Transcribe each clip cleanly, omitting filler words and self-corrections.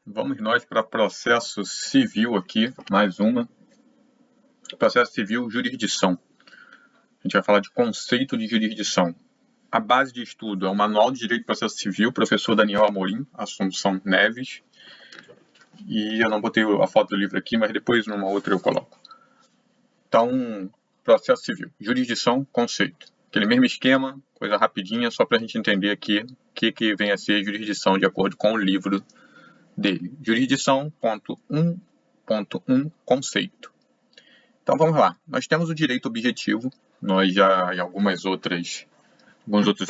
Vamos nós para processo civil aqui, mais uma. Processo civil, jurisdição. A gente vai falar de conceito de jurisdição. A base de estudo é o Manual de Direito de Processo Civil, professor Daniel Amorim, Assunção Neves. E eu não botei a foto do livro aqui, mas depois numa outra eu coloco. Então, processo civil, jurisdição, conceito. Aquele mesmo esquema, coisa rapidinha, só para a gente entender aqui o que vem a ser jurisdição de acordo com o livro dele. Jurisdição, ponto 1.1, conceito. Então vamos lá. Nós temos o direito objetivo. Nós já em alguns outros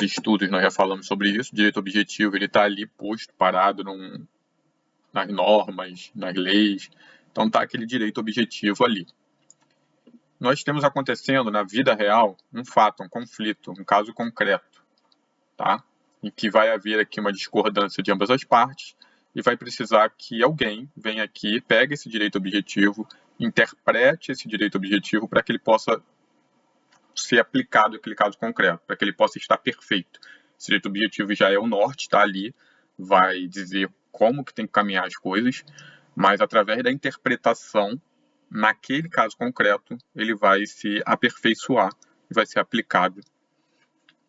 estudos nós já falamos sobre isso. O direito objetivo ele está ali posto, parado nas normas, nas leis. Então está aquele direito objetivo ali. Nós temos acontecendo na vida real um fato, um conflito, um caso concreto, tá? Em que vai haver aqui uma discordância de ambas as partes e vai precisar que alguém venha aqui, pegue esse direito objetivo, interprete esse direito objetivo para que ele possa ser aplicado naquele caso concreto, para que ele possa estar perfeito. Esse direito objetivo já é o norte, está ali, vai dizer como que tem que caminhar as coisas, mas através da interpretação, naquele caso concreto, ele vai se aperfeiçoar e vai ser aplicado.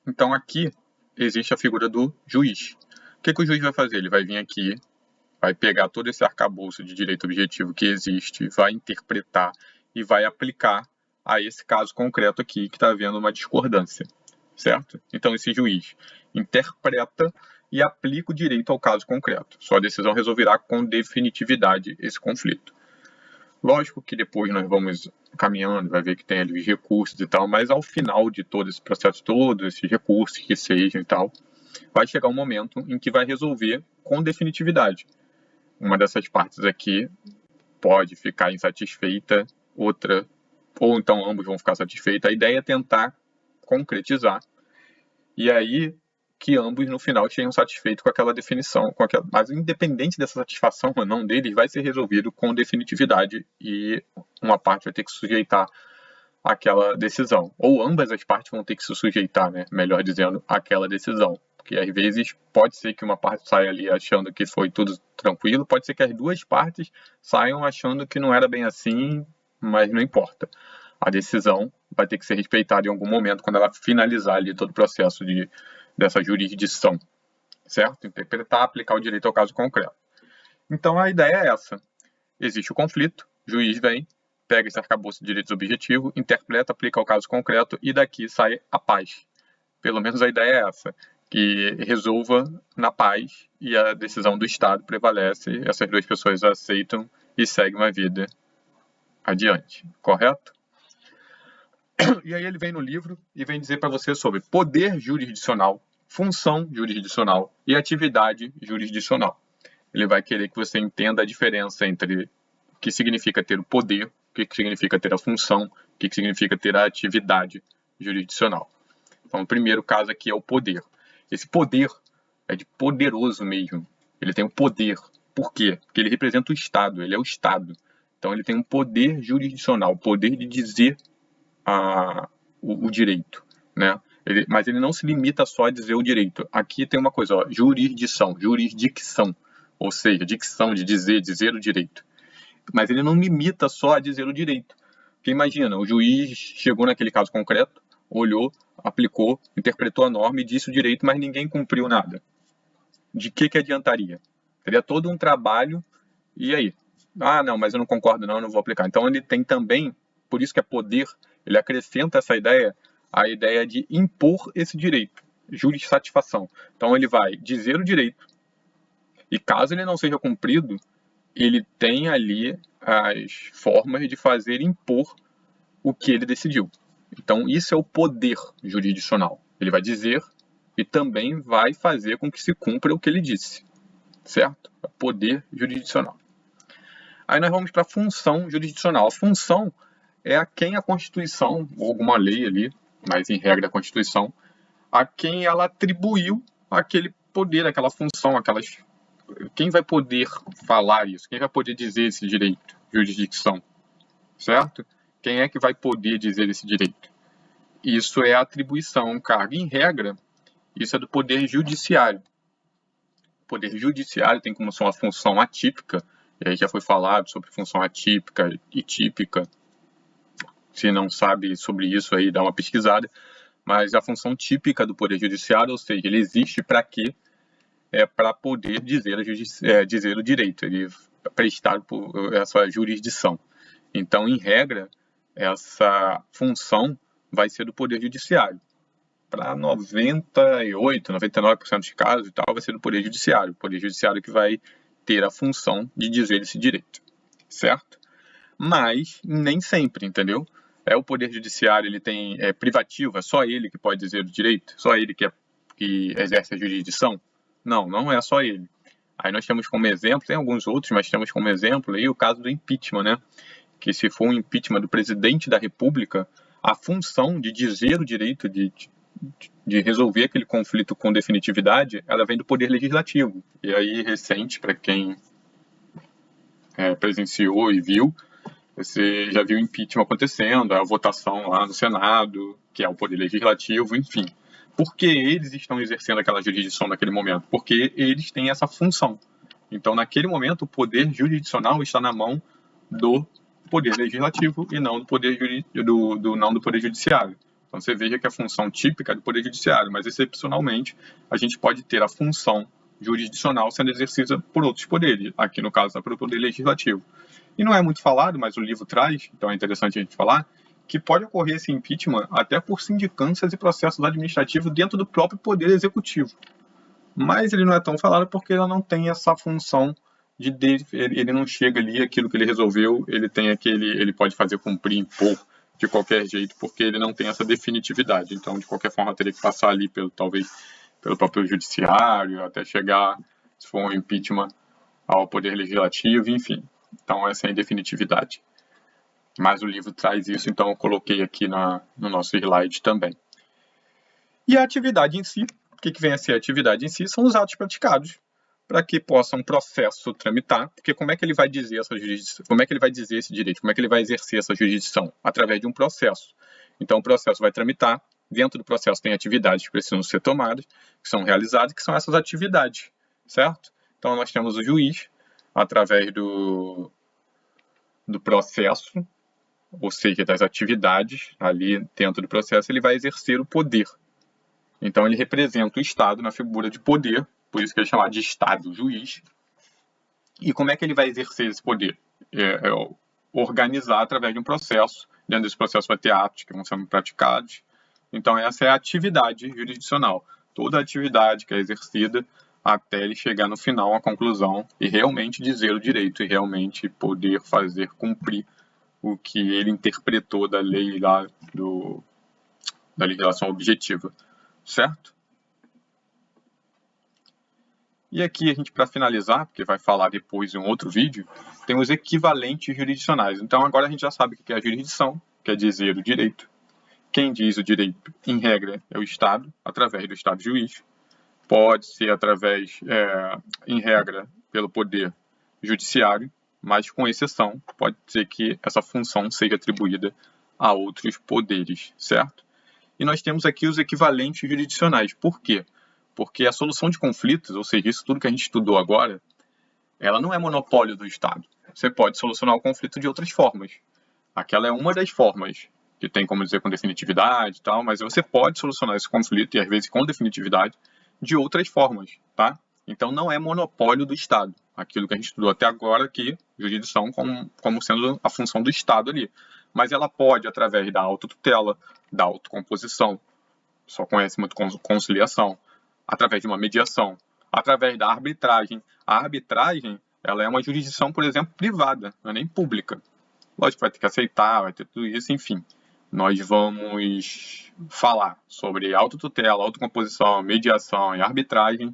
Então aqui existe a figura do juiz. O que o juiz vai fazer? Ele vai vir aqui, vai pegar todo esse arcabouço de direito objetivo que existe, vai interpretar e vai aplicar a esse caso concreto aqui que está havendo uma discordância, certo? Então esse juiz interpreta e aplica o direito ao caso concreto. Sua decisão resolverá com definitividade esse conflito. Lógico que depois nós vamos caminhando, vai ver que tem ali os recursos e tal, mas ao final de todo esse processo, todos esses recursos que sejam e tal, vai chegar um momento em que vai resolver com definitividade. Uma dessas partes aqui pode ficar insatisfeita, outra, ou então ambos vão ficar satisfeitos. A ideia é tentar concretizar, e aí que ambos no final tenham satisfeito com aquela definição, mas independente dessa satisfação ou não deles, vai ser resolvido com definitividade e uma parte vai ter que se sujeitar àquela decisão. Ou ambas as partes vão ter que se sujeitar, né? Melhor dizendo, àquela decisão. Porque às vezes pode ser que uma parte saia ali achando que foi tudo tranquilo, pode ser que as duas partes saiam achando que não era bem assim, mas não importa. A decisão vai ter que ser respeitada em algum momento quando ela finalizar ali todo o processo dessa jurisdição, certo? Interpretar, aplicar o direito ao caso concreto. Então a ideia é essa. Existe o conflito, o juiz vem, pega esse arcabouço de direitos objetivos, interpreta, aplica ao caso concreto e daqui sai a paz. Pelo menos a ideia é essa, que resolva na paz e a decisão do Estado prevalece, essas duas pessoas aceitam e seguem uma vida adiante, correto? E aí ele vem no livro e vem dizer para você sobre poder jurisdicional, função jurisdicional e atividade jurisdicional. Ele vai querer que você entenda a diferença entre o que significa ter o poder, o que significa ter a função, o que significa ter a atividade jurisdicional. Então, o primeiro caso aqui é o poder. Esse poder é de poderoso mesmo. Ele tem o poder. Por quê? Porque ele representa o Estado, ele é o Estado. Então, ele tem um poder jurisdicional, o poder de dizer o direito, né? Mas ele não se limita só a dizer o direito. Aqui tem uma coisa, ó, jurisdicção, ou seja, dicção de dizer o direito. Mas ele não limita só a dizer o direito. Porque imagina, o juiz chegou naquele caso concreto, olhou, aplicou, interpretou a norma e disse o direito, mas ninguém cumpriu nada. De que adiantaria? Teria todo um trabalho, e aí? Ah, não, mas eu não concordo não, eu não vou aplicar. Então ele tem também, por isso que é poder, ele acrescenta essa ideia, a ideia de impor esse direito, jurissatisfação. Então ele vai dizer o direito, e caso ele não seja cumprido, ele tem ali as formas de fazer impor o que ele decidiu. Então isso é o poder jurisdicional. Ele vai dizer e também vai fazer com que se cumpra o que ele disse, certo? Poder jurisdicional. Aí nós vamos para a função jurisdicional. A função é a quem a Constituição, ou alguma lei ali, mas em regra a Constituição, a quem ela atribuiu aquele poder, aquela função, quem vai poder falar isso? Quem vai poder dizer esse direito? Jurisdição, certo? Quem é que vai poder dizer esse direito? Isso é a atribuição, um cargo. Em regra, isso é do poder judiciário. poder judiciário tem como uma função atípica, e aí já foi falado sobre função atípica e típica. Se não sabe sobre isso aí, dá uma pesquisada. Mas a função típica do poder judiciário, ou seja, ele existe para quê? É para poder dizer, dizer o direito, ele prestar por essa jurisdição. Então, em regra, essa função vai ser do poder judiciário. Para 98, 99% dos casos e tal, vai ser do poder judiciário. O poder judiciário que vai ter a função de dizer esse direito, certo? Mas nem sempre, entendeu? O poder judiciário, ele é privativo, é só ele que pode dizer o direito? Só ele que exerce a jurisdição? Não, não é só ele. Aí nós temos como exemplo, tem alguns outros, mas temos como exemplo aí o caso do impeachment, né? Que se for um impeachment do presidente da República, a função de dizer o direito de resolver aquele conflito com definitividade, ela vem do poder legislativo. E aí, recente, para quem presenciou e viu, você já viu o impeachment acontecendo, a votação lá no Senado, que é o poder legislativo, enfim. Por que eles estão exercendo aquela jurisdição naquele momento? Porque eles têm essa função. Então, naquele momento, o poder jurisdicional está na mão do poder legislativo e não do poder não do poder judiciário. Então, você veja que a função típica é do poder judiciário, mas excepcionalmente a gente pode ter a função jurisdicional sendo exercida por outros poderes, aqui no caso pelo poder legislativo. E não é muito falado, mas o livro traz, então é interessante a gente falar, que pode ocorrer esse impeachment até por sindicâncias e processos administrativos dentro do próprio poder executivo. Mas ele não é tão falado porque ele não tem essa função ele não chega ali, aquilo que ele resolveu, ele pode fazer cumprir, impor de qualquer jeito, porque ele não tem essa definitividade. Então, de qualquer forma, teria que passar ali talvez pelo próprio judiciário, até chegar, se for um impeachment, ao poder legislativo, enfim. Então, essa é a indefinitividade. Mas o livro traz isso, então eu coloquei aqui no nosso slide também. E a atividade em si, o que vem a ser a atividade em si? São os atos praticados para que possa um processo tramitar, porque como é que ele vai dizer essa jurisdição? Como é que ele vai dizer esse direito? Como é que ele vai exercer essa jurisdição? Através de um processo. Então, o processo vai tramitar, dentro do processo tem atividades que precisam ser tomadas, que são realizadas, que são essas atividades, certo? Então, nós temos o juiz, através do processo, ou seja, das atividades ali dentro do processo, ele vai exercer o poder. Então, ele representa o Estado na figura de poder, por isso que ele é chamado de Estado-juiz. E como é que ele vai exercer esse poder? Organizar através de um processo. Dentro desse processo vai ter atos que vão sendo praticados. Então, essa é a atividade jurisdicional. Toda a atividade que é exercida até ele chegar no final, à conclusão, e realmente dizer o direito, e realmente poder fazer cumprir o que ele interpretou da lei lá da legislação objetiva, certo? E aqui a gente, para finalizar, porque vai falar depois em um outro vídeo, tem os equivalentes jurisdicionais. Então agora a gente já sabe o que é a jurisdição, quer dizer o direito. Quem diz o direito, em regra, é o Estado, através do Estado-juiz. Pode ser através, em regra, pelo poder judiciário, mas com exceção, pode ser que essa função seja atribuída a outros poderes, certo? E nós temos aqui os equivalentes jurisdicionais. Por quê? Porque a solução de conflitos, ou seja, isso tudo que a gente estudou agora, ela não é monopólio do Estado. Você pode solucionar o conflito de outras formas. Aquela é uma das formas, que tem como dizer com definitividade e tal, mas você pode solucionar esse conflito, e às vezes com definitividade, de outras formas, tá? Então não é monopólio do Estado. Aquilo que a gente estudou até agora aqui, jurisdição como sendo a função do Estado ali. Mas ela pode, através da autotutela, da autocomposição, só conhece muito conciliação, através de uma mediação, através da arbitragem. A arbitragem, ela é uma jurisdição, por exemplo, privada, não é nem pública. Lógico, vai ter que aceitar, vai ter tudo isso, enfim. Nós vamos falar sobre autotutela, autocomposição, mediação e arbitragem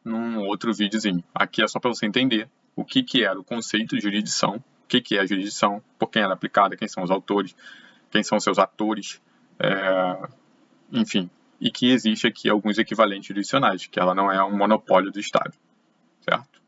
num outro videozinho. Aqui é só para você entender o que era o conceito de jurisdição, o que é a jurisdição, por quem ela é aplicada, quem são os autores, quem são seus atores, enfim. E que existe aqui alguns equivalentes jurisdicionais, que ela não é um monopólio do Estado, certo?